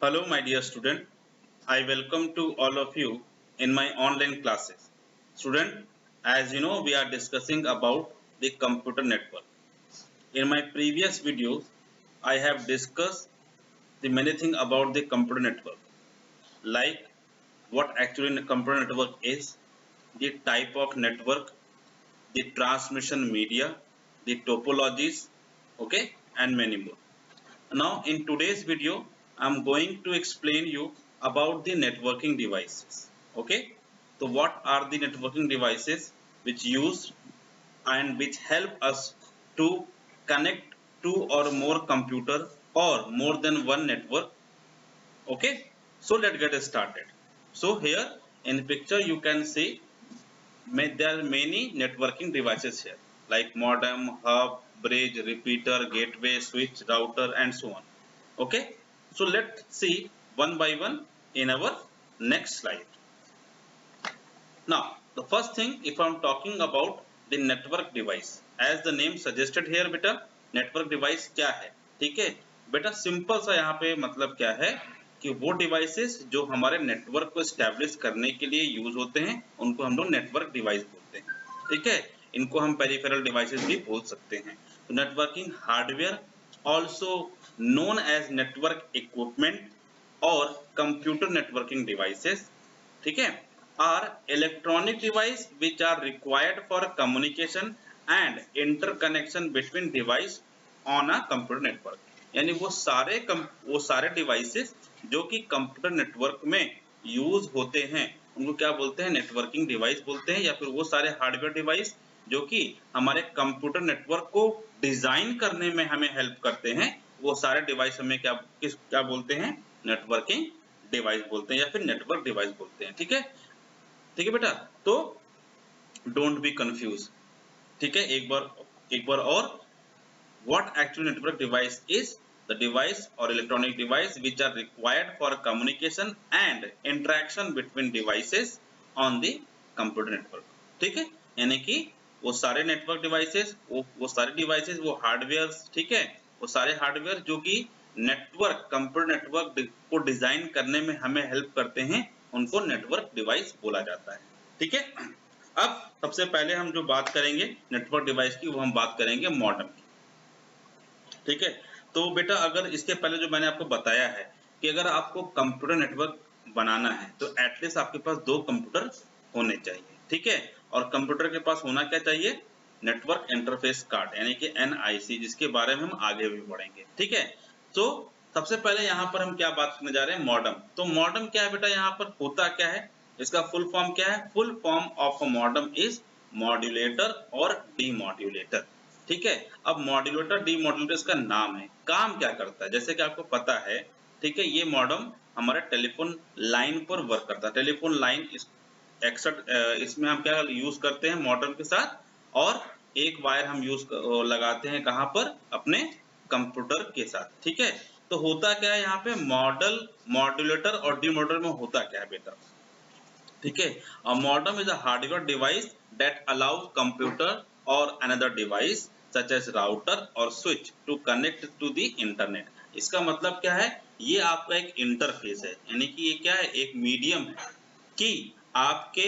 Hello, my dear student. I welcome to all of you in my online classes. Student, as you know, we are discussing about the computer network. In my previous videos, I have discussed the many things about the computer network, like what actually a computer network is, the type of network, the transmission media, the topologies, okay, and many more. Now in today's video, I'm going to explain you about the networking devices. Okay, so what are the networking devices which use and which help us to connect two or more computer or more than one network. Okay, so let's get started. So here in picture you can see there are many networking devices here like modem, hub, bridge, repeater, gateway, switch, router, and so on. Okay, so let's see one by one in our next slide. Now, the first thing, if I'm talking about the network device, as the name suggested here, बेटा network device क्या है? ठीक है बेटा, simple सा यहाँ पे मतलब क्या है कि वो डिवाइसेस जो हमारे नेटवर्क को स्टैब्लिश करने के लिए यूज होते हैं उनको हम लोग नेटवर्क डिवाइस बोलते हैं. ठीक है, इनको हम पेरिफेरल डिवाइसेस भी बोल सकते हैं. तो networking hardware also known as network equipment और कंप्यूटर नेटवर्किंग डिवाइसेस, ठीक है, are electronic device which are required for communication and interconnection between device on a computer network. यानी वो सारे डिवाइसेस जो कि कंप्यूटर नेटवर्क में यूज होते हैं उनको क्या बोलते हैं? नेटवर्किंग डिवाइस बोलते हैं. या फिर वो सारे हार्डवेयर डिवाइस जो कि हमारे कंप्यूटर नेटवर्क को डिजाइन करने में हमें हेल्प करते हैं, वो सारे डिवाइस हमें क्या बोलते हैं? नेटवर्किंग डिवाइस बोलते हैं या फिर नेटवर्क डिवाइस बोलते हैं. ठीक है, ठीक है बेटा, तो डोंट बी कंफ्यूज. ठीक है, एक बार और, what actually network device is? The device और electronic device which are required for communication and interaction between devices on the computer network. ठीक है, यानी कि वो सारे नेटवर्क डिवाइसेस, वो सारे डिवाइसेस, वो हार्डवेयर, ठीक है, वो सारे हार्डवेयर जो कि नेटवर्क, कंप्यूटर नेटवर्क को डिजाइन करने में हमें हेल्प करते हैं, उनको नेटवर्क डिवाइस बोला जाता है. ठीक है, अब सबसे पहले हम जो बात करेंगे नेटवर्क डिवाइस की, वो हम बात करेंगे मॉडेम की. ठीक है, तो बेटा अगर इसके पहले जो मैंने आपको बताया है कि अगर आपको कंप्यूटर नेटवर्क बनाना है तो एटलीस्ट आपके पास 2 कंप्यूटर होने चाहिए. ठीक है, और कंप्यूटर के पास होना क्या चाहिए? नेटवर्क इंटरफेस कार्ड, यानी कि NIC, जिसके बारे में हम आगे भी पढ़ेंगे. ठीक है, तो सबसे पहले यहाँ पर हम क्या बात करने जा रहे हैं? मॉडेम. तो मॉडेम क्या है बेटा? यहाँ पर होता क्या है, इसका फुल फॉर्म क्या है? Full form of a modem is modulator और डीमॉड्यूलेटर. ठीक है, अब मॉड्यूलेटर डीमॉड्यूलेटर इसका नाम है. काम क्या करता है? जैसे कि आपको पता है, ठीक है, ये मॉडेम हमारे टेलीफोन लाइन पर वर्क करता है. टेलीफोन लाइन इसमें हम क्या यूज करते हैं मॉडेम के साथ, और एक वायर हम लगाते हैं कहाँ पर? अपने कंप्यूटर के साथ. ठीक है, तो होता क्या है यहाँ पे? मॉड्यूलेटर और डीमॉड्यूलेटर में होता क्या है बेटा? ठीक है, a modem is a hardware device that allows computer or another device such as router or switch to connect to the internet. इसका मतलब क्या है? ये आपका एक इंटरफेस है, यानी कि ये क्या है? एक मीडियम है कि आपके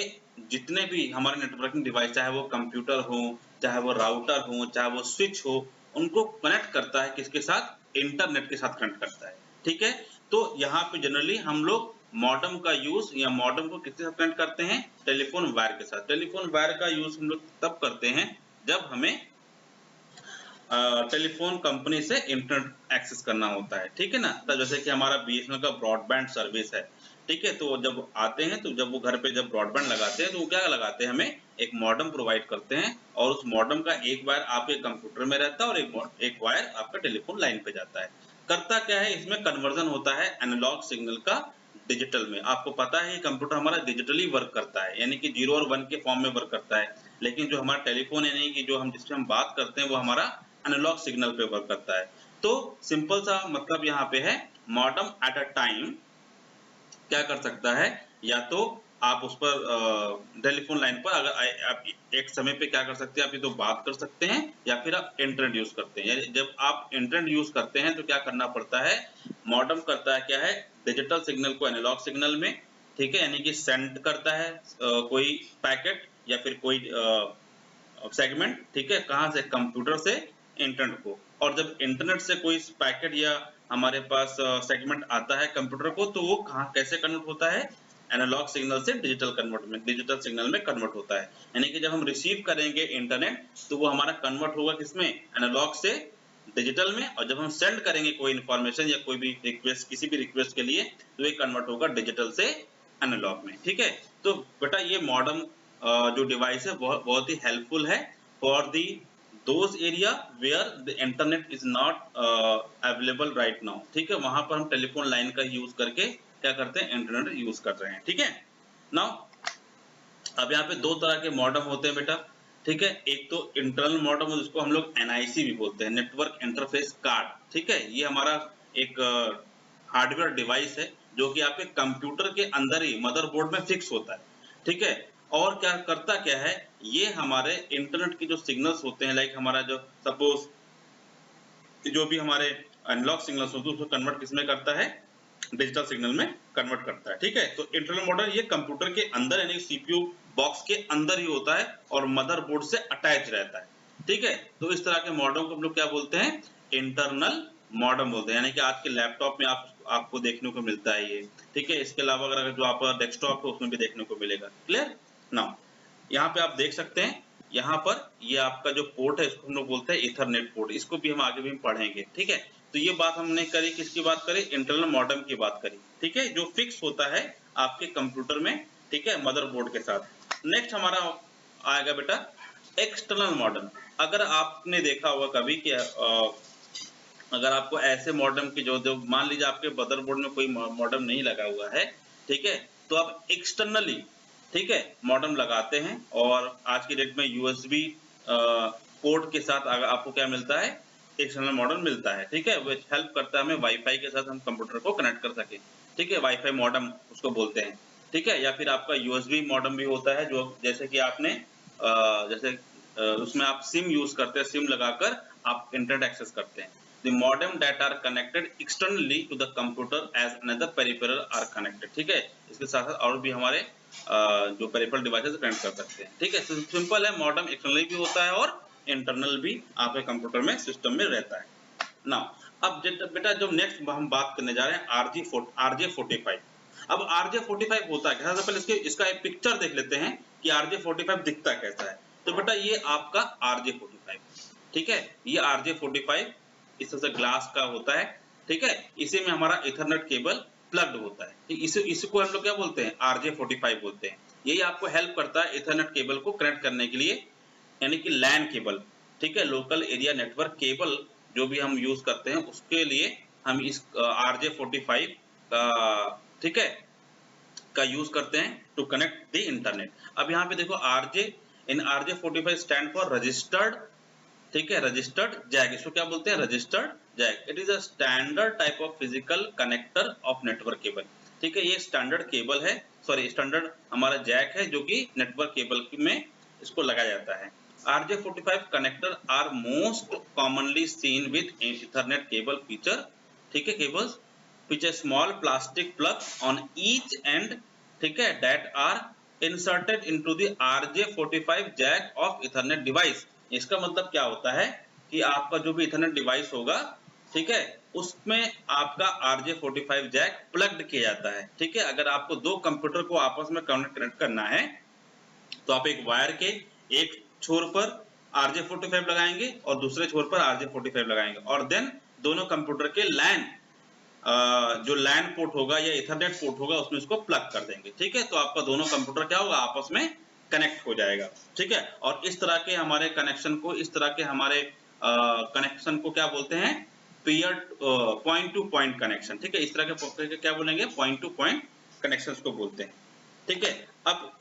जितने भी हमारे नेटवर्किंग डिवाइस, चाहे वो कंप्यूटर हो, चाहे वो राउटर हो, चाहे वो स्विच हो, उनको कनेक्ट करता है किसके साथ? इंटरनेट के साथ कनेक्ट करता है. ठीक है, तो यहाँ पे जनरली हम लोग मॉडेम का यूज या मॉडेम को किसके साथ कनेक्ट करते हैं? टेलीफोन वायर के साथ. टेलीफोन वायर का यूज हम लोग तब करते हैं जब हमें टेलीफोन कंपनी से इंटरनेट एक्सेस करना होता है. ठीक है ना, तो जैसे कि हमारा BSNL का ब्रॉडबैंड सर्विस है. ठीक है, तो जब आते हैं, तो जब वो घर पे जब ब्रॉडबैंड लगाते हैं तो वो क्या लगाते हैं? हमें एक मॉडेम प्रोवाइड करते हैं, और उस मॉडेम का एक वायर आपके कंप्यूटर में रहता है और एक वायर आपका टेलीफोन लाइन पे जाता है. करता क्या है? इसमें कन्वर्जन होता है एनालॉग सिग्नल का डिजिटल में. आपको पता है ये कंप्यूटर हमारा डिजिटली वर्क करता है, यानी कि 0 और 1 के फॉर्म में वर्क करता है. लेकिन जो हमारा टेलीफोन, यानी कि जो हम जिससे हम बात करते हैं, वो हमारा एनालॉग सिग्नल पे वर्क करता है. तो सिंपल सा मतलब यहाँ पे है, मॉडेम एट अ टाइम क्या कर सकता है? या तो आप उस पर टेलीफोन लाइन पर अगर आप एक समय पे क्या कर सकते हैं? आप ये तो बात कर सकते हैं, या फिर आप इंटरनेट यूज करते हैं. यानी जब आप इंटरनेट यूज करते हैं तो क्या करना पड़ता है? मॉडेम करता है क्या है? डिजिटल सिग्नल को एनालॉग सिग्नल में, ठीक है, यानी कि सेंड करता है कोई पैकेट या फिर कोई सेगमेंट, ठीक है, कहाँ से, कंप्यूटर से इंटरनेट को। और जब इंटरनेट से कोई पैकेट या हमारे पास सेगमेंट आता है कंप्यूटर को, तो वो कहाँ कैसे कन्वर्ट होता है, एनालॉग सिग्नल से डिजिटल सिग्नल में कन्वर्ट होता है। यानी कि जब हम रिसीव करेंगे इंटरनेट तो वो हमारा कन्वर्ट होगा किसमें, एनालॉग से डिजिटल में, और जब हम सेंड करेंगे कोई इन्फॉर्मेशन या कोई भी रिक्वेस्ट, किसी भी रिक्वेस्ट के लिए, तो ये कन्वर्ट होगा डिजिटल से एनालॉग में, ठीक है। तो बेटा ये मॉडर्न जो डिवाइस है बहुत ही हेल्पफुल है for the those area where the internet is not available right now, ठीक है, वहां पर हम टेलीफोन लाइन का यूज करके क्या करते हैं, इंटरनेट यूज कर रहे हैं, ठीक है। नाउ अब यहाँ पे दो तरह के मॉडम होते हैं बेटा, ठीक है। एक तो इंटरनल मॉडम जिसको हम लोग एनआईसी भी बोलते हैं, नेटवर्क इंटरफेस कार्ड, ठीक है। ये हमारा एक हार्डवेयर डिवाइस है जो कि आपके कंप्यूटर के अंदर ही मदरबोर्ड में फिक्स होता है, ठीक है। और क्या करता क्या है, ये हमारे इंटरनेट की जो सिग्नल्स होते हैं, लाइक हमारा जो सपोज जो भी हमारे एनालॉग सिग्नल्स होते हैं उसको कन्वर्ट किसमें करता है, डिजिटल सिग्नल में कन्वर्ट करता है, ठीक है। तो इंटरनल मॉडल ये कंप्यूटर के अंदर यानी सीपीयू बॉक्स के अंदर ही होता है और मदरबोर्ड से अटैच रहता है, ठीक है। तो इस तरह के मॉडम को हम लोग क्या बोलते हैं, इंटरनल मॉडम बोलते हैं, यानी कि आज के लैपटॉप में आपको देखने को मिलता है ये, ठीक है। इसके अलावा अगर जो आपका डेस्कटॉप है उसमें भी देखने को मिलेगा। क्लियर। नाउ यहाँ पे आप देख सकते हैं, यहाँ पर ये आपका जो पोर्ट है इसको हम लोग बोलते हैं इथरनेट पोर्ट, इसको भी हम आगे भी पढ़ेंगे, ठीक है। तो ये बात हमने करी, किसकी बात करी, इंटरनल मॉडम की बात करी, ठीक है, जो फिक्स होता है आपके कंप्यूटर में, ठीक है, मदरबोर्ड के साथ। नेक्स्ट हमारा आएगा बेटा एक्सटर्नल मॉडम। अगर आपने देखा होगा कभी कि अगर आपको ऐसे मॉडम की जो मान लीजिए आपके मदरबोर्ड में कोई मॉडम नहीं लगा हुआ है, ठीक है, तो आप एक्सटर्नली, ठीक है, मॉडम लगाते हैं और आज की डेट में यूएसबी पोर्ट के साथ आपको क्या मिलता है, एक्सटर्नल मॉडम मिलता है, ठीक है। वो हेल्प करता है हमें वाईफाई के साथ हम कंप्यूटर को कनेक्ट कर सके, ठीक है, वाईफाई मॉडम उसको बोलते हैं, ठीक है। या फिर आपका यूएसबी मॉडम भी होता है, जो जैसे कि आपने उसमें आप सिम यूज करते हैं, सिम लगाकर आप इंटरनेट एक्सेस करते हैं। The modem that are connected externally to the computer as another peripheral are connected, ठीक है। इसके साथ साथ और भी हमारे जो पेरिफेरल डिवाइसेस कनेक्ट कर सकते हैं, ठीक है। सिंपल है, मॉडम एक्सटर्नली भी होता है और इंटरनल भी आपके कंप्यूटर में सिस्टम में रहता है। नाउ अब बेटा जो नेक्स्ट हम बात करने जा रहे हैं RJ45। अब RJ45 होता है क्या, सबसे पहले इसका एक पिक्चर देख लेते हैं कि RJ45 दिखता कैसा है। तो बेटा ये आपका RJ45, ठीक है, ये RJ45 इस तरह से ग्लास का होता है, ठीक है। इसी में हमारा इथरनेट केबल प्लग्ड होता है, ठीक। इसको हम लोग क्या बोलते हैं, RJ45 बोलते हैं। यही आपको हेल्प करता है इथरनेट केबल को कनेक्ट करने के लिए, यानी कि लैन केबल, ठीक है, लोकल एरिया नेटवर्क केबल जो भी हम यूज करते हैं उसके लिए हम इस RJ45 का, ठीक है, का यूज करते हैं टू कनेक्ट द इंटरनेट। अब यहाँ पे देखो RJ45 स्टैंड फॉर रजिस्टर्ड, ठीक है, रजिस्टर्ड जैक, इसको क्या बोलते हैं, registered jack. It is a standard type of physical connector of network cable, ठीक है। ये स्टैंडर्ड केबल है, सॉरी स्टैंडर्ड हमारा जैक है जो कि नेटवर्क केबल में इसको लगाया जाता है। RJ45 connector are most commonly seen with Ethernet cable feature, ठीक है, cables feature small plastic plug on each end, ठीक है, that are inserted into the RJ45 jack of Ethernet device. इसका मतलब क्या होता है कि आपका जो भी इथरनेट डिवाइस होगा, ठीक है, उसमें आपका RJ45 जैक प्लग्ड किया जाता है, ठीक है। अगर आपको दो कंप्यूटर को आपस में कनेक्ट करना है तो आप एक वायर के एक छोर पर RJ45 लगाएंगे और दूसरे छोर पर RJ45 लगाएंगे और देन दोनों कंप्यूटर के लैन जो लैन पोर्ट होगा या इथरनेट पोर्ट होगा उसमें इसको प्लग कर देंगे, ठीक है। तो आपका दोनों कंप्यूटर क्या होगा, आपस में कनेक्ट हो जाएगा, ठीक है। और इस तरह के हमारे कनेक्शन को, इस तरह के हमारे कनेक्शन को क्या बोलते हैं, peer point two point connection, ठीक है। इस तरह के क्या बोलेंगे, पॉइंट टू पॉइंट कनेक्शंस को बोलते हैं, ठीक है। अब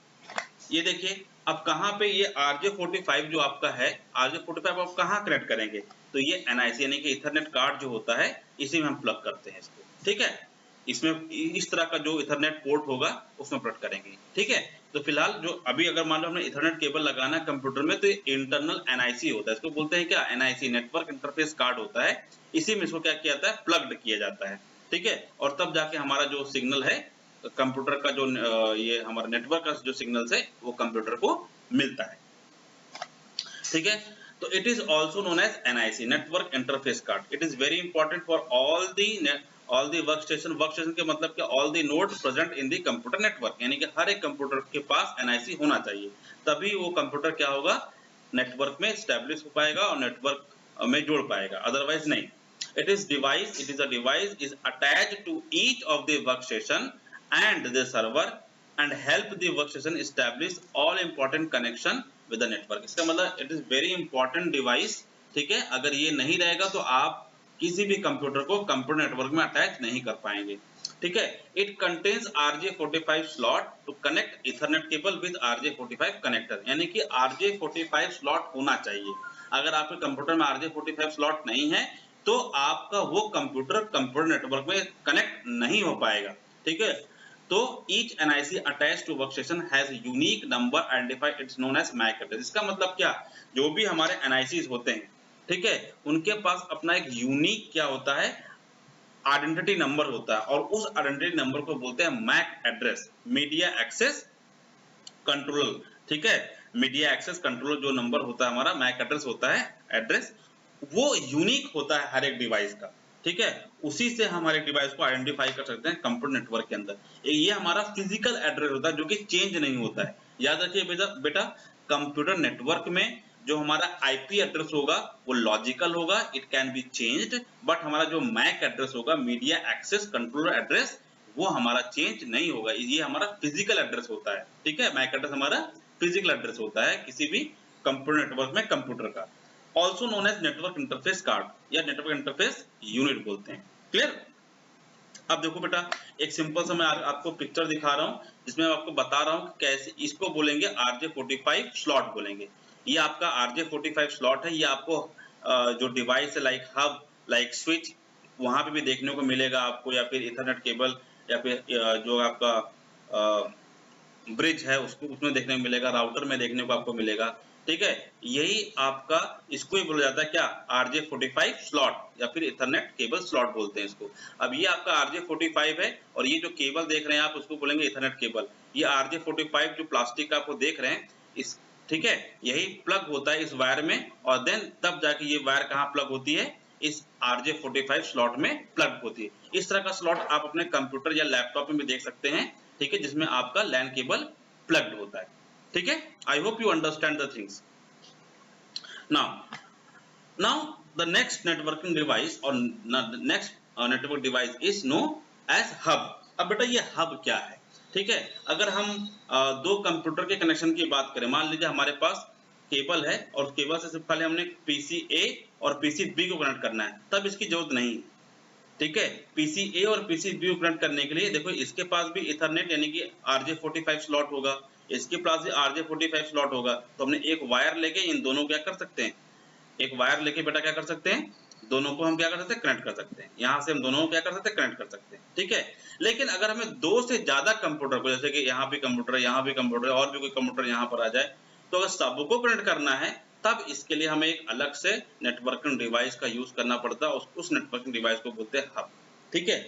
ये देखिए, अब कहाँ पे ये RJ45 जो आपका है, RJ45 आप कहाँ कनेक्ट करेंगे, तो ये NIC यानी कि इथरनेट कार्ड जो होता है इसी में हम प्लग करते हैं इसको, ठीक है। इसमें इस तरह का जो इथरनेट पोर्ट होगा उसमें प्लग करेंगे, ठीक है। तो फिलहाल जो अभी अगर मान लो हमने इथरनेट केबल लगाना है कंप्यूटर में, तो ये इंटरनल NIC होता है, इसको बोलते हैं क्या, NIC नेटवर्क इंटरफेस कार्ड होता है। इसी में इसको क्या किया जाता है, प्लग्ड किया जाता है, ठीक है, और तब जाके हमारा जो सिग्नल है कंप्यूटर का जो ये हमारा नेटवर्क का जो सिग्नल्स है वो कंप्यूटर को मिलता है। ठीक है, तो it is also known as NIC, network interface card. It is very important for all the workstation. Workstation के मतलब क्या, all the node present in the computer network, यानी कि हर एक कंप्यूटर के पास NIC होना चाहिए, तभी वो कंप्यूटर क्या होगा, नेटवर्क में स्टैब्लिश हो पाएगा और नेटवर्क में जुड़ पाएगा, अदरवाइज नहीं। It is a device is attached to each of the workstation and the server and help the workstation establish all important connection with the network। इसका मतलब it is very important device, ठीक है, अगर ये नहीं रहेगा तो आप किसी भी कंप्यूटर को कंप्यूटर नेटवर्क में अटैच नहीं कर पाएंगे। ठीक है, it contains RJ45 slot to connect Ethernet cable with RJ45 connector, यानी कि RJ45 स्लॉट होना चाहिए। अगर आपके कंप्यूटर में RJ45 स्लॉट नहीं है तो आपका वो कंप्यूटर कंप्यूटर नेटवर्क में कनेक्ट नहीं हो पाएगा। ठीक है, तो each NIC attached to workstation has unique number identified, it's known as MAC address। इसका मतलब क्या, जो भी हमारे NICs होते हैं, ठीक है, उनके पास अपना एक यूनिक क्या होता है, आइडेंटिटी नंबर होता है, और उस आइडेंटिटी नंबर को बोलते हैं MAC address, media access controller. ठीक है, मीडिया एक्सेस कंट्रोलर जो नंबर होता है हमारा MAC एड्रेस होता है, एड्रेस वो यूनिक होता है हर एक डिवाइस का। ठीक है, उसी से हमारे डिवाइस को आइडेंटिफाई कर सकते हैं कंप्यूटर नेटवर्क के अंदर। ये हमारा फिजिकल एड्रेस होता है जो कि चेंज नहीं होता है। याद रखिए बेटा कंप्यूटर नेटवर्क में जो हमारा IP एड्रेस होगा वो लॉजिकल होगा, it can be changed, but हमारा जो MAC एड्रेस होगा, मीडिया एक्सेस कंट्रोलर एड्रेस, वो हमारा चेंज नहीं होगा, ये हमारा फिजिकल एड्रेस होता है। ठीक है, MAC एड्रेस हमारा फिजिकल एड्रेस होता है किसी भी कंप्यूटर नेटवर्क में कंप्यूटर का। Also known as network interface card या नेटवर्क इंटरफेस यूनिट बोलते हैं। क्लियर? अब देखो बेटा, एक सिंपल सा मैं आपको पिक्चर दिखा रहा हूँ जिसमें मैं आपको बता रहा हूँ कि कैसे इसको बोलेंगे RJ45 स्लॉट बोलेंगे। ये आपका RJ45 स्लॉट है, ये आपको जो डिवाइस है लाइक हब, लाइक स्विच, वहां पे भी देखने को मिलेगा आपको, या फिर इथरनेट केबल, या फिर जो आपका ब्रिज है उसको उसमें देखने को मिलेगा, राउटर में देखने को आपको मिलेगा। ठीक है, यही आपका, इसको ही बोला जाता है क्या, RJ45 स्लॉट या फिर इथरनेट केबल स्लॉट बोलते हैं इसको। अब ये आपका RJ45 है और ये जो केबल देख रहे हैं आप उसको बोलेंगे इथरनेट केबल। ये RJ45 जो प्लास्टिक का आपको देख रहे हैं इस, ठीक है, यही प्लग होता है इस वायर में, और देन तब जाके ये वायर कहाँ प्लग होती है, इस RJ45 स्लॉट में प्लग होती है। इस तरह का स्लॉट आप अपने कंप्यूटर या लैपटॉप में भी देख सकते हैं। ठीक है, जिसमें आपका लैन केबल प्लग्ड होता है। ठीक है, I hope you understand the things. now the next networking device or next network device is known as hub। अब बेटा ये हब क्या है? ठीक है, अगर हम दो कंप्यूटर के कनेक्शन की बात करें, मान लीजिए हमारे पास केबल है और केबल से सिर्फ पहले हमने PC A और PC B को कनेक्ट करना है, तब इसकी जरूरत नहीं। ठीक है, PC A और PC B को कनेक्ट करने के लिए देखो इसके पास भी इथरनेट यानी कि RJ45 स्लॉट होगा, इसके पास भी RJ45 स्लॉट होगा, तो हमने एक वायर लेके इन दोनों क्या कर सकते हैं, एक वायर लेके बेटा क्या कर सकते हैं, दोनों को हम क्या कर सकते हैं, कनेक्ट कर सकते हैं। यहाँ से हम दोनों को क्या कर सकते हैं, कनेक्ट कर सकते हैं। ठीक है, लेकिन अगर हमें दो से ज्यादा कंप्यूटर को, जैसे कि यहाँ भी कंप्यूटर है, यहाँ भी कंप्यूटर है, और भी कोई कंप्यूटर यहाँ पर आ जाए, तो अगर सबको कनेक्ट करना है तब इसके लिए हमें एक अलग से नेटवर्किंग डिवाइस का यूज करना पड़ता है, उस नेटवर्किंग डिवाइस को बोलते हैं हब। ठीक है,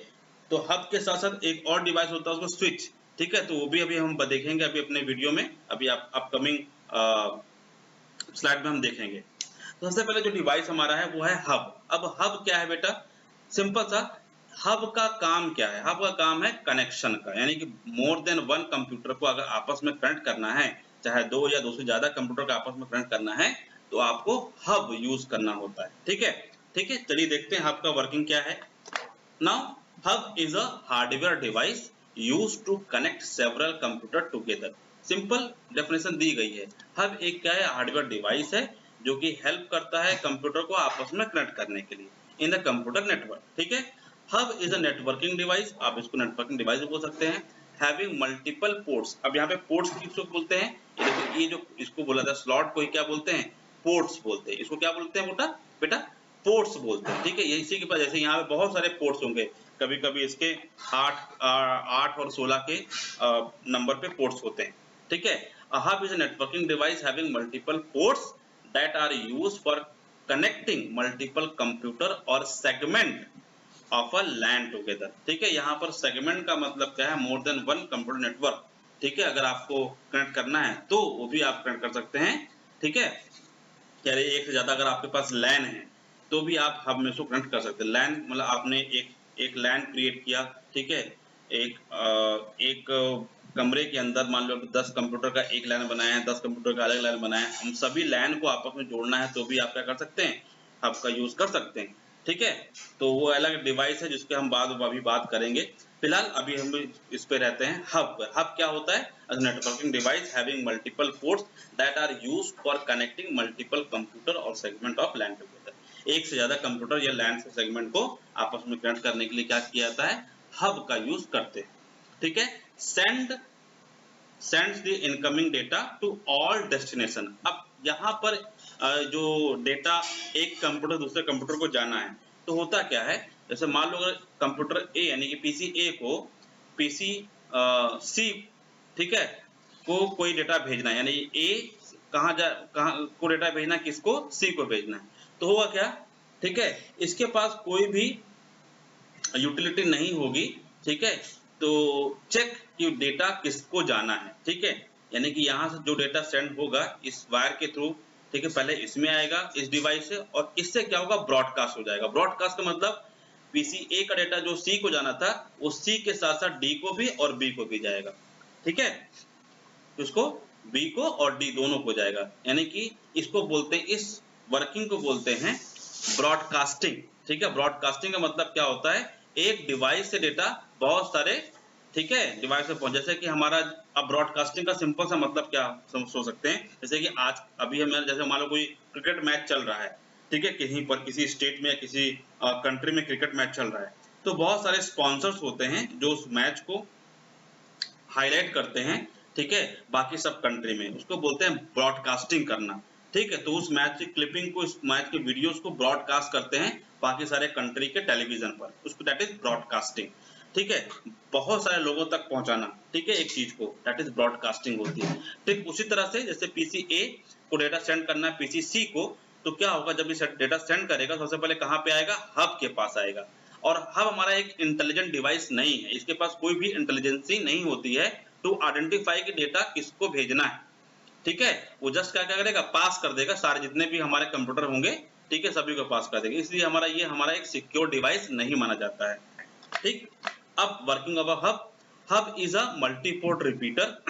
तो हब के साथ साथ एक और डिवाइस होता है उसको स्विच। ठीक है, तो वो भी अभी हम देखेंगे अभी अपने वीडियो में, अभी अपकमिंग स्लाइड में हम देखेंगे। तो सबसे पहले जो डिवाइस हमारा है वो है हब। अब हब क्या है बेटा, सिंपल सा, हब का काम क्या है, हब का काम है कनेक्शन का, यानी कि मोर देन वन कंप्यूटर को अगर आपस में कनेक्ट करना है, चाहे दो या दो से ज्यादा कंप्यूटर का आपस में कनेक्ट करना है, तो आपको हब यूज करना होता है। ठीक है, ठीक है, चलिए देखते हैं हब का वर्किंग क्या है। Now hub is a hardware device used to connect several computer together. Simple definition दी गई है। हब एक क्या है, हार्डवेयर डिवाइस है जो कि हेल्प करता है कंप्यूटर को आपस में कनेक्ट करने के लिए इन द कंप्यूटर नेटवर्क। ठीक है, hub is a networking device, आप इसको नेटवर्किंग डिवाइस भी बोल सकते हैं, हैविंग मल्टीपल पोर्ट्स। अब यहाँ पे पोर्ट्स किसको बोलते हैं, ये देखो, ये जो इसको बोला था स्लॉट को क्या बोलते हैं, पोर्ट्स बोलते हैं। इसको क्या बोलते हैं बेटा पोर्ट्स बोलते हैं। ठीक है, ये इसी के पास, जैसे यहाँ पे बहुत सारे पोर्ट्स होंगे, कभी कभी इसके 8 और 16 के नंबर पे पोर्ट्स होते हैं। ठीक है, a hub is a networking device having multiple ports that are used for connecting multiple computer or segment of a LAN together. ठीक है, यहाँ पर सेगमेंट का मतलब क्या है, more than one computer network. ठीक है, अगर आपको कनेक्ट करना है तो वो भी आप कनेक्ट कर सकते हैं। ठीक है, यानी एक से ज्यादा अगर आपके पास लैन है तो भी आप हब में उसको कनेक्ट कर सकते हैं। लैन मतलब आपने एक लैन क्रिएट किया। ठीक है, एक कमरे के अंदर मान लो 10 कंप्यूटर का एक लैन बनाया है, 10 कंप्यूटर का अलग लैन बनाया है, हम सभी लैन को आपस में जोड़ना है तो भी आप क्या कर सकते हैं, हब का यूज कर सकते हैं। ठीक है, तो वो अलग डिवाइस है जिसके हम अभी बात करेंगे। फिलहाल अभी हम इस पे रहते हैं हब पर। हब क्या होता है, networking device having multiple ports that are used for connecting multiple computer or segment of LAN together. एक से ज्यादा कंप्यूटर या लैन से सेगमेंट को आपस में कनेक्ट करने के लिए क्या किया जाता है, हब का यूज करते हैं। ठीक है, sends the incoming data to all destination। अब यहाँ पर जो डेटा एक कंप्यूटर दूसरे कंप्यूटर को जाना है तो होता क्या है, जैसे मान लो अगर कंप्यूटर ए यानी कि पीसी ए को पीसी सी, ठीक है, को कोई डेटा भेजना है, यानी ए कहाँ को डेटा भेजना, किसको, सी को भेजना है, तो होगा क्या, ठीक है, इसके पास कोई भी यूटिलिटी नहीं होगी। ठीक है, तो चेक कि डेटा किसको जाना है। ठीक है, यानी कि यहाँ से जो डेटा सेंड होगा इस वायर के थ्रू, ठीक है, पहले इसमें आएगा इस डिवाइस से, और इससे क्या होगा, ब्रॉडकास्ट हो जाएगा। ब्रॉडकास्ट का मतलब पीसी ए का डेटा जो सी को जाना था वो सी के साथ साथ डी को भी और बी को भी जाएगा। ठीक है, उसको बी को और डी दोनों को जाएगा, यानी कि इसको बोलते हैं, इस वर्किंग को बोलते हैं ब्रॉडकास्टिंग। ठीक है, ब्रॉडकास्टिंग का मतलब क्या होता है, एक डिवाइस से डेटा बहुत सारे, ठीक है, डिवाइस में पहुंच, जैसे कि हमारा अब ब्रॉडकास्टिंग का सिंपल सा मतलब क्या सोच सकते हैं, जैसे कि आज अभी हमें जैसे मान लो कोई क्रिकेट मैच चल रहा है, ठीक है, कहीं पर किसी स्टेट में या किसी कंट्री में क्रिकेट मैच चल रहा है, तो बहुत सारे स्पॉन्सर्स होते हैं जो उस मैच को हाईलाइट करते हैं। ठीक है, बाकी सब कंट्री में, उसको बोलते हैं ब्रॉडकास्टिंग करना। ठीक है, तो उस मैच की क्लिपिंग को, इस मैच के वीडियोस को ब्रॉडकास्ट करते हैं बाकी सारे कंट्री के टेलीविजन पर, उसको दैट इज ब्रॉडकास्टिंग। ठीक है, बहुत सारे लोगों तक पहुंचाना, ठीक है, एक चीज को, दैट इज ब्रॉडकास्टिंग होती है। ठीक उसी तरह से जैसे पीसी ए को डेटा सेंड करना है पीसी सी को, तो क्या होगा, जब ये डेटा सेंड करेगा सबसे पहले कहाँ पे आएगा, हब के पास आएगा। और हब हमारा एक इंटेलिजेंट डिवाइस नहीं है, इसके पास कोई भी इंटेलिजेंसी नहीं होती है टू आइडेंटिफाई कि डेटा किसको भेजना है। ठीक है, वो जस्ट क्या करेगा, पास कर देगा, सारे जितने भी हमारे कंप्यूटर होंगे, ठीक है, सभी को पास कर देगा, इसलिए हमारा एक सिक्योर डिवाइस नहीं माना जाता है। ठीक, अब working of a hub, hub is a multiport repeater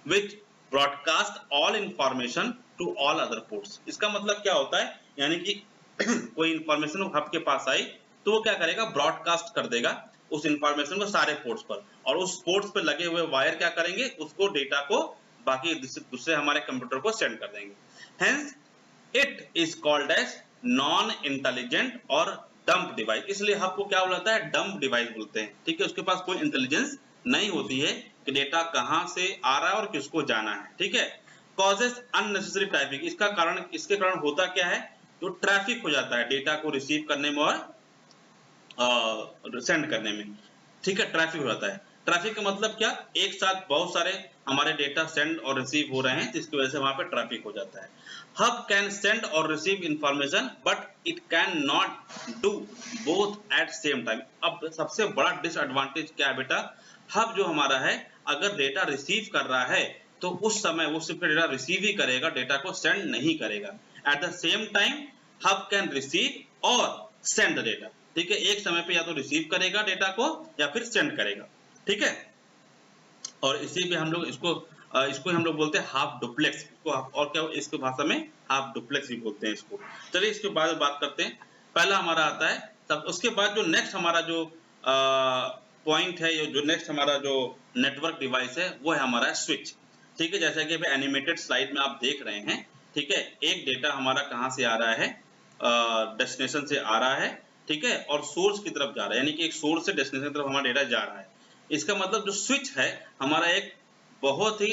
which broadcast all information to all other ports. इसका मतलब क्या होता है, यानी कि कोई इंफॉर्मेशन हब के पास आई तो वो क्या करेगा, ब्रॉडकास्ट कर देगा उस इंफॉर्मेशन को सारे पोर्ट्स पर, और उस पोर्ट्स पर लगे हुए वायर क्या करेंगे, उसको डेटा को बाकी दूसरे हमारे कंप्यूटर को सेंड कर देंगे। Hence it is called as non intelligent or dumb device. इसलिए हब को क्या बोलता है, डंप डिवाइस बोलते हैं। ठीक है, उसके पास कोई इंटेलिजेंस नहीं होती है कि डेटा कहां से आ रहा है और किसको जाना है। ठीक है, कॉजेस अननेसेसरी ट्रैफिक, इसके कारण होता क्या है, जो ट्रैफिक हो जाता है डेटा को रिसीव करने में और सेंड करने में। ठीक है, ट्रैफिक हो जाता है। ट्रैफिक का मतलब क्या, एक साथ बहुत सारे हमारे डेटा सेंड और रिसीव हो रहे हैं, जिसकी वजह से वहां पे ट्रैफिक हो जाता है। हब कैन सेंड और receive information but it can not do both at same time. अब सबसे बड़ा डिसएडवांटेज क्या है बेटा, हब जो हमारा है अगर डेटा रिसीव कर रहा है तो उस समय वो सिर्फ डेटा रिसीव ही करेगा, डेटा को सेंड नहीं करेगा। At the same time hub can receive और सेंड डेटा। ठीक है, एक समय पे या तो रिसीव करेगा डेटा को या फिर सेंड करेगा। ठीक है, और इसी पे हम लोग इसको हम लोग बोलते हैं हाफ डुप्लेक्स, और क्या इसको भाषा में हाफ डुप्लेक्स भी बोलते हैं इसको। चलिए इसके बाद बात करते हैं। पहला हमारा आता है, तब उसके बाद जो नेक्स्ट हमारा जो पॉइंट है, जो नेक्स्ट हमारा जो नेटवर्क डिवाइस है वो है हमारा स्विच। ठीक है, जैसा कि एनिमेटेड स्लाइड में आप देख रहे हैं। ठीक है, एक डेटा हमारा कहाँ से आ रहा है, डेस्टिनेशन से आ रहा है। ठीक है, और सोर्स की तरफ जा रहा है, यानी कि एक सोर्स से डेस्टिनेशन की तरफ हमारा डेटा जा रहा है। इसका मतलब जो स्विच है हमारा एक बहुत ही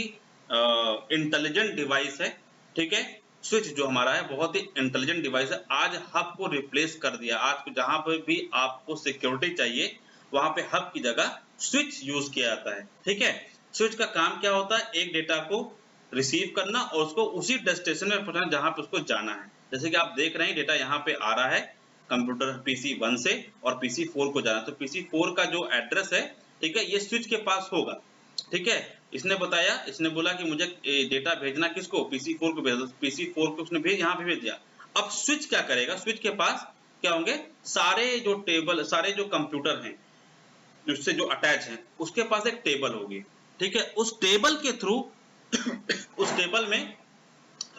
इंटेलिजेंट डिवाइस है। ठीक है, स्विच जो हमारा है बहुत ही इंटेलिजेंट डिवाइस है। आज हब को रिप्लेस कर दिया, आज जहां पर भी आपको सिक्योरिटी चाहिए वहां पे हब की जगह स्विच यूज किया जाता है। ठीक है, स्विच का काम क्या होता है, एक डेटा को रिसीव करना और उसको उसी डेस्टिनेशन में पहुंचाना जहां पे उसको जाना है। जैसे कि आप देख रहे हैं डेटा यहाँ पे आ रहा है, कंप्यूटर PC 1 से और PC 4 को जाना, तो PC 4 का जो एड्रेस है, ठीक है, ये स्विच के पास होगा, ठीक है। इसने बताया, इसने बोला कि मुझे डेटा भेजना किसको, PC 4 को भेज दो, PC 4 को उसने यहाँ पे भेज दिया। अब स्विच क्या करेगा, स्विच के पास क्या होंगे, सारे जो टेबल, सारे जो कंप्यूटर हैं जिससे जो अटैच है, उसके पास एक टेबल होगी, ठीक है। उस टेबल के थ्रू उस टेबल में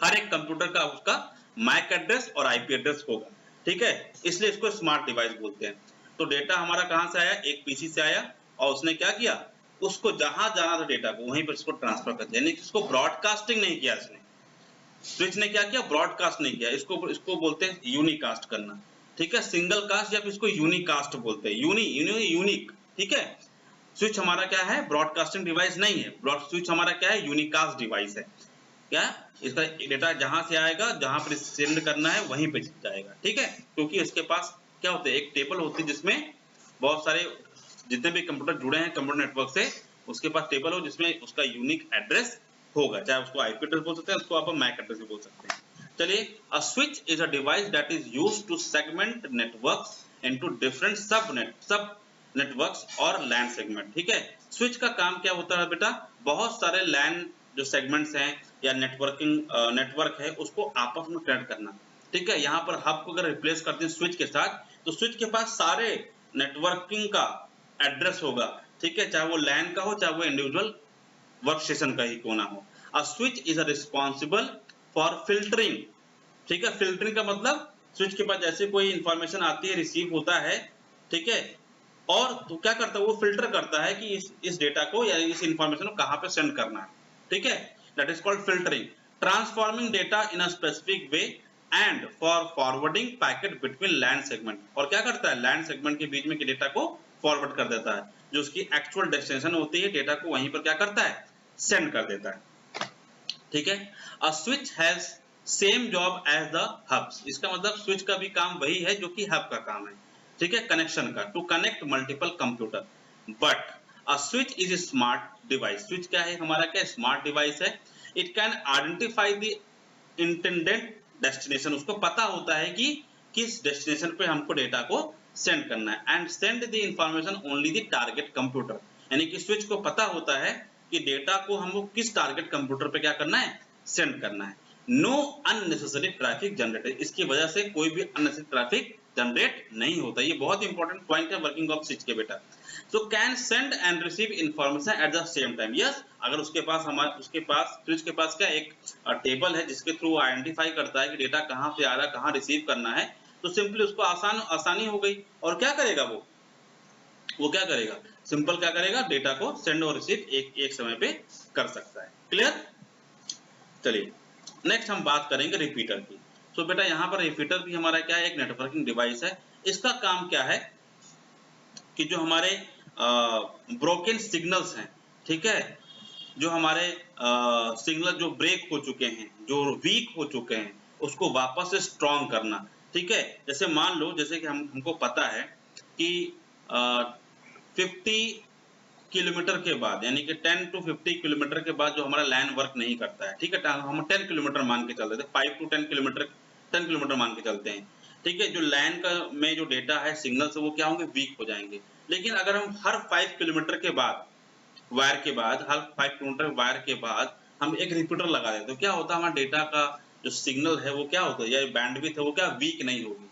हर एक कंप्यूटर का उसका मैक एड्रेस और IP एड्रेस होगा, ठीक है, इसलिए इसको स्मार्ट डिवाइस बोलते हैं। तो डेटा हमारा कहां से आया, एक PC से आया, और उसने क्या किया, उसको जहां जाना था डेटा को वहीं पर इसको ट्रांसफर कर दिया, यानी कि इसको ब्रॉडकास्टिंग नहीं किया इसने, स्विच ने क्या किया, ब्रॉडकास्ट नहीं किया, इसको बोलते हैं यूनिकास्ट करना, ठीक है। सिंगल कास्ट या फिर इसको यूनिकास्ट बोलते हैं, यूनिक, ठीक है। स्विच हमारा क्या है, ब्रॉडकास्टिंग डिवाइस नहीं है, स्विच हमारा क्या है, यूनिकास्ट डिवाइस है। क्या, इसका डेटा जहां से आएगा, जहां पर सेंड करना है वहीं पे जाएगा, ठीक है, क्योंकि इसके पास क्या होता है, एक टेबल होती है जिसमें बहुत सारे जितने भी कंप्यूटर जुड़े हैं कंप्यूटर नेटवर्क से, उसके पास टेबल हो जिसमें उसका यूनिक एड्रेस होगा, चाहे उसको IP एड्रेस बोल सकते हैं, उसको आप मैक एड्रेस भी बोल सकते हैं। चलिए, a switch is a device that is used to segment networks into different sub networks or LAN segment, ठीक है। स्विच का काम क्या होता है बेटा, बहुत सारे लैन जो सेगमेंट्स हैं या नेटवर्क है उसको आपस में कनेक्ट करना, ठीक है। यहाँ पर हब को अगर रिप्लेस करते हैं स्विच के साथ, तो स्विच के पास सारे नेटवर्किंग का एड्रेस होगा, ठीक है, चाहे वो लैन का हो, चाहे वो इंडिविजुअल वर्क स्टेशन का ही क्यों ना हो। अ switch is responsible for filtering, ठीक है। फिल्टरिंग का मतलब स्विच के पास जैसे कोई इंफॉर्मेशन आती है, रिसीव होता है, ठीक है, और तो क्या करता है, वो फिल्टर करता है कि इस डेटा को या इस इंफॉर्मेशन को कहां पे सेंड करना है, ठीक है, that is called filtering. Transforming data in a specific way and for forwarding packet between LAN segment, और क्या करता है, लैन सेगमेंट के बीच में के डेटा को फॉरवर्ड कर देता है, जो उसकी एक्चुअल डेस्टिनेशन होती है, डेटा को वहीं पर क्या करता है, सेंड कर देता है, ठीक है। A switch has same job as the hubs, इसका मतलब स्विच का भी काम वही है जो कि हब का काम है, ठीक है, कनेक्शन का, to connect multiple computer. But a switch is smart device, switch क्या है, हमारा क्या स्मार्ट डिवाइस है। It can identify the intended destination, उसको पता होता है कि किस डेस्टिनेशन पे हमको डेटा को सेंड करना है, and send the information only the target computer, यानी कि स्विच को पता होता है कि डेटा को हमको किस टारगेट कंप्यूटर पे क्या करना है, सेंड करना है। नो अननेसेसरी ट्रैफिक जनरेटेड, इसकी वजह से कोई भी अननेसेसरी ट्रैफिक जनरेट नहीं होता, ये बहुत इंपॉर्टेंट पॉइंट है वर्किंग ऑफ स्विच के बेटा। So can send and receive information at the same time, yes, अगर उसके पास स्विच के पास क्या एक टेबल है जिसके थ्रू आइडेंटिफाई करता है कि डेटा कहां से आ रहा है, कहां रिसीव करना है, तो सिंपली उसको आसानी हो गई, और क्या करेगा वो क्या करेगा, सिंपल क्या करेगा, डेटा को सेंड और रिसीव एक समय पे कर सकता है। क्लियर। चलिए नेक्स्ट हम बात करेंगे रिपीटर की। तो बेटा यहाँ पर रिपीटर भी हमारा क्या है, एक नेटवर्किंग डिवाइस है। इसका काम क्या है कि जो हमारे ब्रोकन सिग्नल्स हैं, ठीक है, जो हमारे सिग्नल जो ब्रेक हो चुके हैं, जो वीक हो चुके हैं, उसको वापस से स्ट्रॉन्ग करना, ठीक है। जैसे मान लो, जैसे कि हमको पता है कि 50 किलोमीटर के बाद, यानी कि 10 to 50 किलोमीटर के बाद जो हमारा लैन वर्क नहीं करता है, ठीक है, हम 10 किलोमीटर मान के चलते थे, 5 to 10 किलोमीटर मान के चलते हैं, ठीक है। जो लैन का में जो डेटा है, सिग्नल से वो क्या होंगे, वीक हो जाएंगे। लेकिन अगर हम हर 5 किलोमीटर के बाद वायर के बाद, हर 5 किलोमीटर वायर के बाद हम एक रिपीटर लगा देते, तो क्या होता है, हमारा डेटा का जो सिग्नल है वो क्या होता है, या बैंडविड्थ है वो क्या वीक नहीं होगी,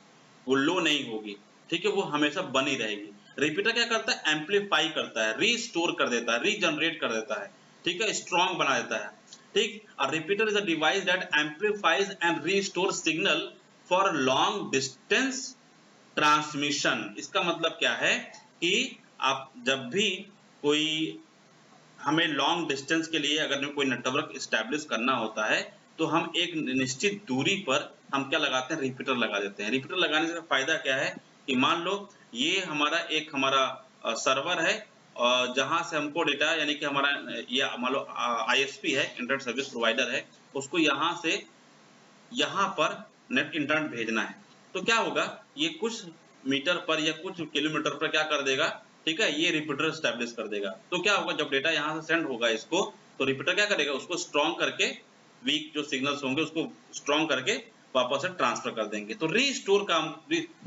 वो लो नहीं होगी, ठीक है, वो हमेशा बनी रहेगी। रिपीटर क्या करता है, एम्पलीफाई करता है, रीस्टोर कर देता है, रीजनरेट कर देता है, ठीक है, स्ट्रॉन्ग बना देता है, ठीक। अ repeater is a device that amplifies and restore signal for long distance transmission. इसका मतलब क्या है कि आप जब भी कोई हमें लॉन्ग डिस्टेंस के लिए अगर कोई नेटवर्क स्टैब्लिश करना होता है, तो हम एक निश्चित दूरी पर हम क्या लगाते हैं, रिपीटर लगा देते हैं। रिपीटर लगाने से फायदा क्या है कि मान लो ये हमारा सर्वर है, जहां से हमको डेटा, यानी कि हमारा ये मान लो ISP है, इंटरनेट सर्विस प्रोवाइडर है, उसको यहाँ से यहाँ पर नेट इंटरनेट भेजना है, तो क्या होगा, ये कुछ मीटर पर या कुछ किलोमीटर पर क्या कर देगा, ठीक है, ये रिपीटर स्टैब्लिश कर देगा। तो क्या होगा, जब डेटा यहाँ से सेंड होगा इसको, तो रिपीटर क्या करेगा, उसको स्ट्रॉन्ग करके, वीक जो सिग्नल्स होंगे उसको स्ट्रॉन्ग करके वापस से ट्रांसफर कर देंगे। तो रीस्टोर काम,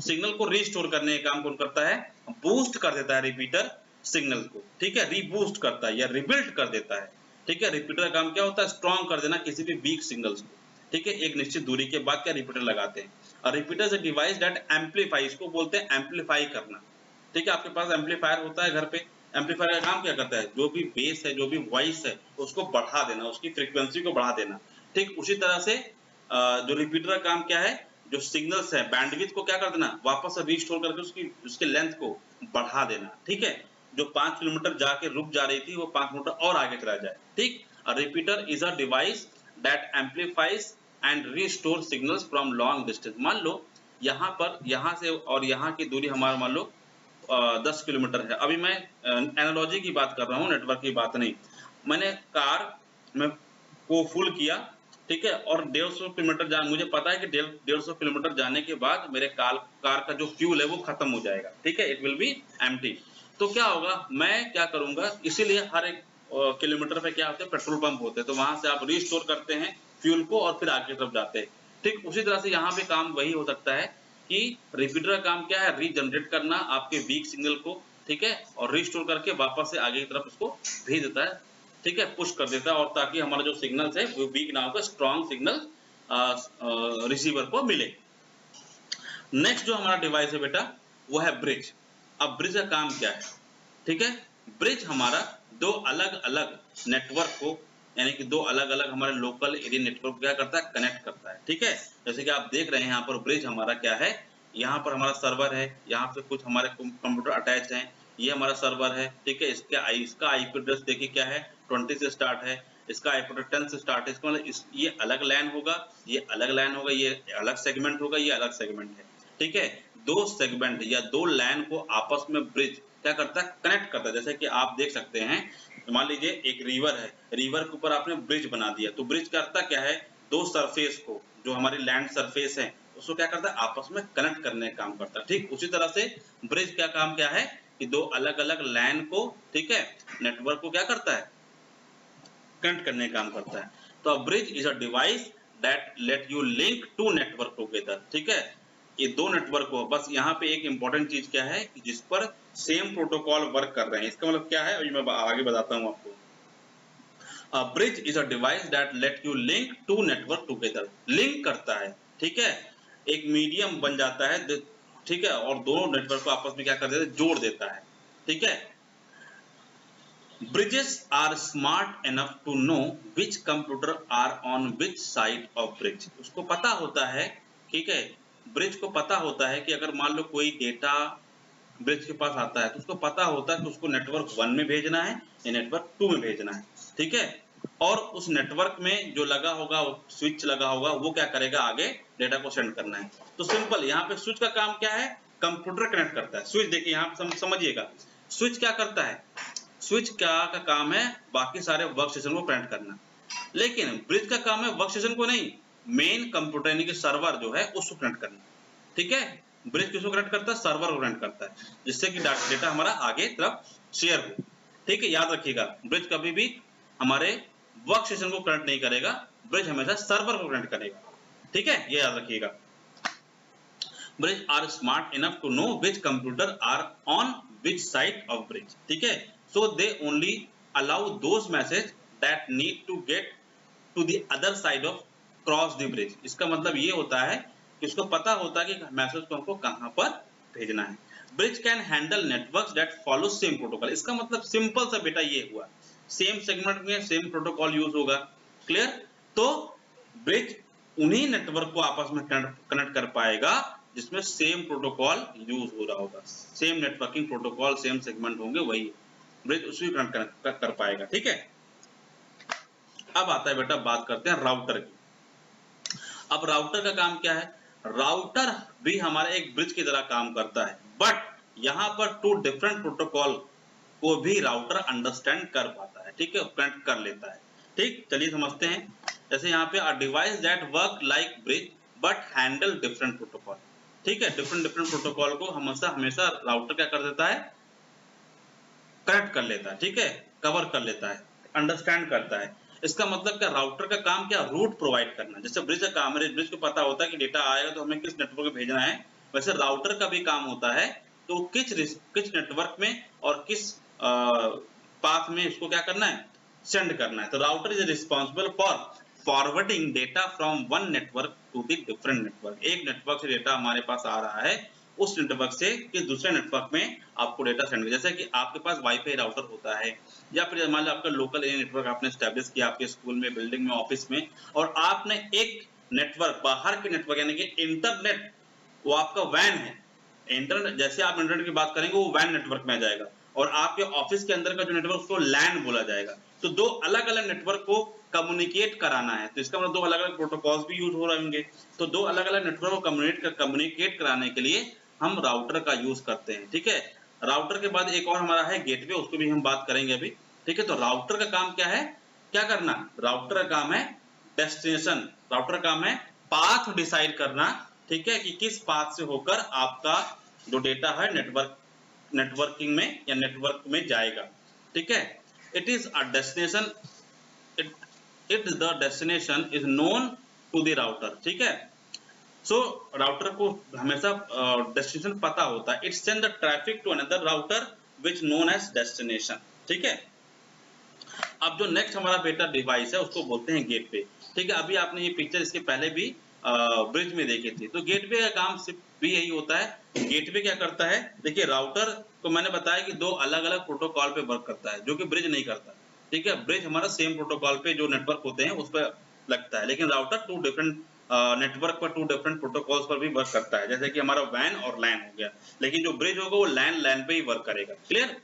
सिग्नल को रीस्टोर करने का काम कौन करता है? बूस्ट कर देता है रिपीटर सिग्नल को, ठीक है, रीबूस्ट करता है या रिबिल्ड कर देता है, ठीक है। रिपीटर का काम क्या होता है? स्ट्रॉन्ग कर देना किसी भी वीक सिग्नल्स को, ठीक है। एक निश्चित दूरी के बाद क्या रिपीटर लगाते हैं। और repeater is a device that amplify, इसको बोलते हैं एम्पलीफाई करना, ठीक है। आपके पास एम्पलीफायर होता है घर पे, एम्पलीफायर का काम क्या करता है? जो भी बेस है, जो भी वॉइस है, उसको बढ़ा देना, उसकी फ्रीक्वेंसी को बढ़ा देना, ठीक। उसी तरह से जो रिपीटर का काम क्या है? जो सिग्नल्स है बैंडविड्थ को क्या कर देना? वापस से रीस्टोर करके उसके लेंथ को बढ़ा देना, ठीक है। जो 5 किलोमीटर जाके रुक जा रही थी वो 5 किलोमीटर और आगे चला जाए, ठीक। अ repeater is a device that amplifies and restore signals from long distance. मान लो यहाँ पर, यहाँ से और यहाँ की दूरी हमारा मान लो 10 किलोमीटर है। अभी मैं एनालॉजी की बात कर रहा हूँ, नेटवर्क की बात नहीं। मैंने कार में को फुल किया, ठीक है, और 150 किलोमीटर जान, मुझे पता है कि 150 किलोमीटर जाने के बाद मेरे कार का जो फ्यूल है वो खत्म हो जाएगा, ठीक है, इट विल बी एम्प्टी। तो क्या होगा? मैं क्या करूंगा, इसीलिए हर एक किलोमीटर पे क्या होते हैं? पेट्रोल पंप होते हैं। तो वहां से आप रीस्टोर करते हैं फ्यूल को और फिर आगे तरफ जाते हैं, ठीक। उसी तरह से यहाँ पे काम वही हो सकता है कि रिपीटर का काम क्या है? रीजनरेट करना आपके वीक सिग्नल को, ठीक है, और रीस्टोर करके वापस से आगे की तरफ उसको भेज देता है, ठीक है, पुश कर देता है, और ताकि हमारा जो सिग्नल है वो वीक ना होकर स्ट्रॉन्ग सिग्नल रिसीवर को मिले। नेक्स्ट जो हमारा डिवाइस है बेटा वो है ब्रिज। अब ब्रिज का काम क्या है? ठीक है, ब्रिज हमारा दो अलग अलग नेटवर्क को, यानी कि दो अलग अलग हमारे लोकल एरिया नेटवर्क क्या करता है? कनेक्ट करता है, ठीक है। जैसे कि आप देख रहे हैं यहाँ पर ब्रिज हमारा क्या है? यहाँ पर हमारा सर्वर है, यहाँ पे कुछ हमारे कंप्यूटर अटैच हैं, ये हमारा सर्वर है, ठीक है। इसका आईपी एड्रेस देखिए क्या है? 20 से स्टार्ट है, इसका आईपी एड्रेस 10 से स्टार्ट है। इसका मतलब ये अलग लैन होगा, ये अलग लैन होगा, ये अलग सेगमेंट होगा, ये अलग सेगमेंट है, ठीक है। दो सेगमेंट या दो लैन को आपस में ब्रिज क्या करता है? कनेक्ट करता है। जैसे कि आप देख सकते हैं, मान लीजिए एक रिवर है, रिवर के ऊपर आपने ब्रिज बना दिया, तो ब्रिज करता क्या है? दो सरफेस को, जो हमारी लैंड सरफेस है, उसको क्या करता है? आपस में कनेक्ट करने का काम करता है, ठीक। उसी तरह से ब्रिज का काम क्या है? कि दो अलग अलग लैन को, ठीक है, नेटवर्क को क्या करता है? कनेक्ट करने का काम करता है। तो a bridge is a device that let you link to network together, ठीक है। ये दो नेटवर्क को, बस यहाँ पे एक इंपॉर्टेंट चीज क्या है कि जिस पर सेम प्रोटोकॉल वर्क कर रहे हैं। इसका मतलब क्या है? अभी मैं आगे बताता हूँ आपको। A bridge is a device that let you link two network together, link करता है, ठीक है, एक मीडियम बन जाता है, ठीक है, और दोनों नेटवर्क को आपस में क्या कर देता है? जोड़ देता है, ठीक है। Bridges are smart enough to know which computer are on which side of bridge. उसको पता होता है, ठीक है, ब्रिज को पता होता है कि अगर मान लो कोई डेटा ब्रिज के पास आता है तो उसको पता होता है कि उसको नेटवर्क 1 में भेजना है या नेटवर्क 2 में भेजना है, ठीक है। और उस नेटवर्क में जो लगा होगा, स्विच लगा होगा, वो क्या करेगा? आगे डेटा को सेंड करना है। तो सिंपल, यहाँ पे स्विच का काम क्या है? कंप्यूटर कनेक्ट करता है। स्विच देखिए यहाँ पे समझिएगा, स्विच क्या करता है? स्विच का काम है बाकी सारे वर्क स्टेशन को कनेक्ट करना, लेकिन ब्रिज का काम है वर्क स्टेशन को नहीं, मेन कंप्यूटर यानी कि सर्वर जो है उसको कनेक्ट करना, ठीक है। ब्रिज किसको कनेक्ट करता है? सर्वर को कनेक्ट करता है, जिससे कि डेटा हमारा आगे तरफ शेयर हो, ठीक है। याद रखिएगा, ब्रिज कभी भी हमारे वर्क स्टेशन को कनेक्ट नहीं करेगा, ब्रिज हमेशा सर्वर को कनेक्ट करेगा, ठीक है, ये याद रखिएगा। Bridge are smart enough to know which computer are on which side of bridge, ठीक है। So they only allow those message that need to get to the other side of cross the bridge. इसका मतलब ये होता है कि उसको पता होता है कि मैसेज को हमको कहां पर भेजना है। Bridge can handle networks that follow same protocol. इसका मतलब सिंपल सा बेटा ये हुआ, सेम सेगमेंट में सेम प्रोटोकॉल यूज होगा, क्लियर। तो ब्रिज उन्हीं नेटवर्क को आपस में कनेक्ट कर पाएगा जिसमें सेम प्रोटोकॉल यूज हो रहा होगा, same networking protocol, same segment होंगे, वही ब्रिज उसी को कनेक्ट कर पाएगा, ठीक है। अब आता है बेटा, बात करते हैं राउटर की। अब राउटर का काम क्या है? राउटर भी हमारा एक ब्रिज की तरह काम करता है, बट यहाँ पर टू डिफरेंट प्रोटोकॉल को भी राउटर अंडरस्टैंड कर पाता है, ठीक है, कनेक्ट कर लेता है, ठीक। चलिए समझते हैं। जैसे यहाँ पे अ device that work like bridge but handle different protocol, ठीक है। डिफरेंट प्रोटोकॉल को हमेशा राउटर क्या कर देता है? कनेक्ट कर लेता है, ठीक है, कवर कर लेता है, अंडरस्टैंड करता है। इसका मतलब क्या, राउटर का काम क्या, रूट प्रोवाइड करना। जैसे ब्रिज का काम है, ब्रिज को पता होता है कि डेटा आएगा तो हमें किस नेटवर्क में भेजना है, वैसे राउटर का भी काम होता है तो किस नेटवर्क में और किस पाथ में इसको क्या करना है, सेंड करना है। तो router is responsible for forwarding data from one network to the different network. एक नेटवर्क से डेटा हमारे पास आ रहा है, उस नेटवर्क से किस दूसरे नेटवर्क में आपको डेटा सेंड, जैसे कि आपके पास वाईफाई राउटर होता है या फिर मान लो आपका लोकल एरिया नेटवर्क आपने स्टैब्लिश किया आपके स्कूल में, बिल्डिंग में, ऑफिस में, और आपने एक नेटवर्क, बाहर के नेटवर्क यानी कि इंटरनेट, वो आपका वैन है। इंटरनेट, जैसे आप इंटरनेट की बात करेंगे वो वैन नेटवर्क में आ जाएगा, और आपके ऑफिस के अंदर का जो नेटवर्क उसको लैन बोला जाएगा। तो दो अलग अलग नेटवर्क को कम्युनिकेट कराना है, तो इसका मतलब दो अलग अलग प्रोटोकॉल्स भी यूज हो रहे होंगे। तो दो अलग अलग नेटवर्क को कम्युनिकेट कराने के लिए हम राउटर का यूज करते हैं, ठीक है। राउटर के बाद एक और हमारा है गेटवे, उसको भी हम बात करेंगे अभी, ठीक है। तो राउटर का काम क्या है, क्या करना, राउटर का काम है डेस्टिनेशन, राउटर का काम है पाथ डिसाइड करना, ठीक है, कि किस पाथ से होकर आपका जो डेटा है नेटवर्किंग में या नेटवर्क में जाएगा, ठीक है। It is a destination, it the destination is known to the router, ठीक है। सो राउटर को हमेशा डेस्टिनेशन पता होता है। It send the traffic to another router which known as destination, ठीक है। अब जो नेक्स्ट हमारा बेटा डिवाइस है उसको बोलते हैं गेटवे, ठीक है। अभी आपने ये पिक्चर इसके पहले भी ब्रिज में देखी थी। तो गेटवे का काम सिर्फ भी यही होता है। गेटवे क्या करता है, देखिए राउटर को मैंने बताया कि दो अलग अलग प्रोटोकॉल पे वर्क करता है, जो कि ब्रिज नहीं करता, ठीक है। ब्रिज हमारा सेम प्रोटोकॉल पे जो नेटवर्क होते हैं उस पर लगता है, लेकिन राउटर टू डिफरेंट नेटवर्क पर, टू डिफरेंट प्रोटोकॉल्स पर भी वर्क करता है। जैसे कि हमारा वैन और लैन हो गया, लेकिन जो ब्रिज होगा वो लैन पे ही वर्क करेगा, क्लियर।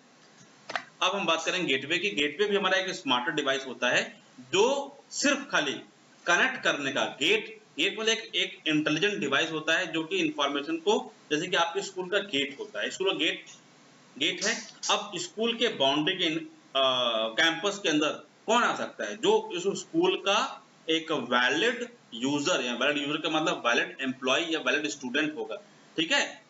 अब हम बात करेंगे गेटवे की। गेटवे भी हमारा एक स्मार्टर डिवाइस होता है जो सिर्फ खाली कनेक्ट करने का, गेट मतलब एक इंटेलिजेंट डिवाइस होता है जो कि इंफॉर्मेशन को, जैसे कि आपके स्कूल का गेट होता है, स्कूल का गेट है। अब स्कूल के बाउंड्री के कैंपस के अंदर कौन आ सकता है, जो इस स्कूल का एक वैलिड यूजर, या वैलिड यूजर का मतलब वैलिड एम्प्लॉय या वैलिड स्टूडेंट होगा, ठीक है,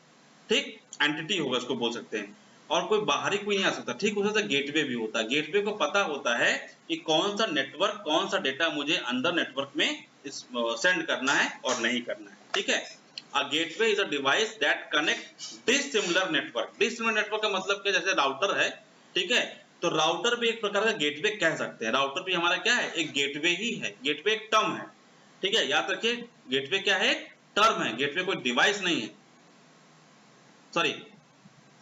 ठीक एंटिटी होगा इसको बोल सकते हैं। और कोई बाहरी कोई नहीं आ सकता, ठीक। उसी तरह गेटवे भी होता है। गेटवे को पता होता है कि कौन सा नेटवर्क, कौन सा डेटा मुझे अंदर नेटवर्क में सेंड करना है और नहीं करना है, ठीक है। A gateway is a device that connect dissimilar network. Dissimilar network का मतलब क्या, जैसे राउटर है, ठीक है, तो राउटर भी एक प्रकार का गेटवे कह सकते हैं। राउटर भी हमारा क्या है, एक गेटवे ही है। गेटवे एक टर्म है, ठीक है, याद रखिए। गेटवे क्या है, टर्म है, गेटवे कोई डिवाइस नहीं है। Sorry,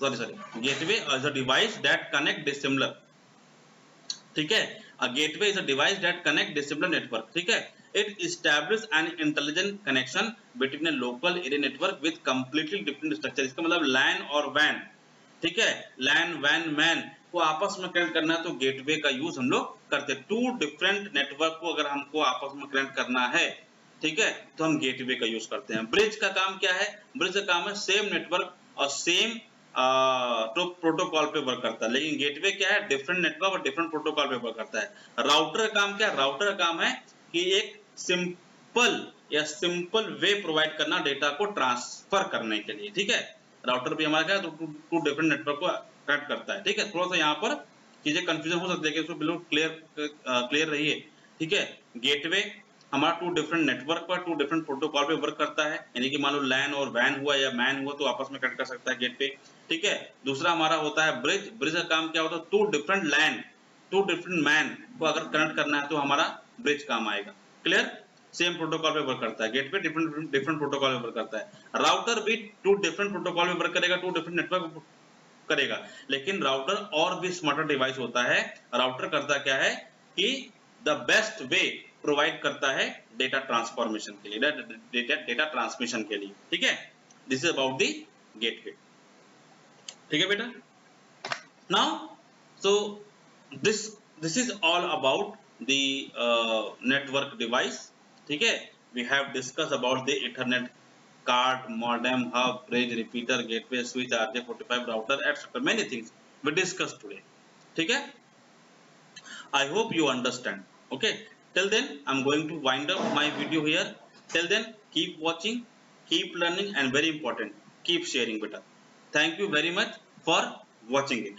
gateway is a device that connect dissimilar, ठीक है। A gateway is a device that connect dissimilar network, ठीक है। It establish an intelligent connection between a local area network with completely different structure. इसका मतलब LAN और WAN, ठीक है, LAN, WAN, MAN को आपस में कनेक्ट करना है तो गेटवे का यूज हम लोग करते हैं। टू डिफरेंट नेटवर्क को अगर हमको आपस में कनेक्ट करना है, ठीक है, तो हम गेटवे का यूज करते हैं। ब्रिज का काम क्या है, ब्रिज का काम है सेम नेटवर्क और सेम तो प्रोटोकॉल पे वर्क करता है, लेकिन गेटवे क्या है, डिफरेंट नेटवर्क और डिफरेंट प्रोटोकॉल पे वर्क करता है। राउटर का काम क्या है, राउटर का काम है कि एक सिंपल वे प्रोवाइड करना डेटा को ट्रांसफर करने के लिए, ठीक है। राउटर भी हमारा क्या है, तो टू डिफरेंट नेटवर्क को कनेक्ट करता है, ठीक है। थोड़ा सा यहाँ पर चीजें कंफ्यूजन हो सकती है, इसको बिल्कुल क्लियर रहिए, ठीक है। गेटवे हमारा टू डिफरेंट नेटवर्क पर, टू डिफरेंट प्रोटोकॉल पे वर्क करता है, यानी कि मान लो लैन और वैन हुआ या मैन हुआ तो आपस में कनेक्ट कर सकता है गेट पे, ठीक है। दूसरा हमारा होता है ब्रिज। ब्रिज का काम क्या होता है, to different LAN, to different MAN को अगर कनेक्ट करना है तो हमारा ब्रिज काम आएगा, क्लियर। सेम प्रोटोकॉल पे वर्क करता है। गेटवे डिफरेंट प्रोटोकॉल पे वर्क करता है। राउटर भी टू डिफरेंट प्रोटोकॉल पे वर्क करेगा, टू डिफरेंट नेटवर्क करेगा, लेकिन राउटर और भी स्मार्टर डिवाइस होता है। राउटर करता क्या है कि द बेस्ट वे प्रोवाइड करता है डेटा ट्रांसफॉर्मेशन के लिए, डेटा ट्रांसमिशन के लिए, ठीक है। This is about the gateway, ठीक है बेटा। Now so this is all about the network device, ठीक है। We have discuss about the ethernet card, modem, hub, bridge, repeater, gateway, switch, RJ45 router, etc. Many things we discussed today, ठीक है। I hope you understand. Okay. Till then, I'm going to wind up my video here. Till then, keep watching, keep learning, and very important, keep sharing, beta. Thank you very much for watching it.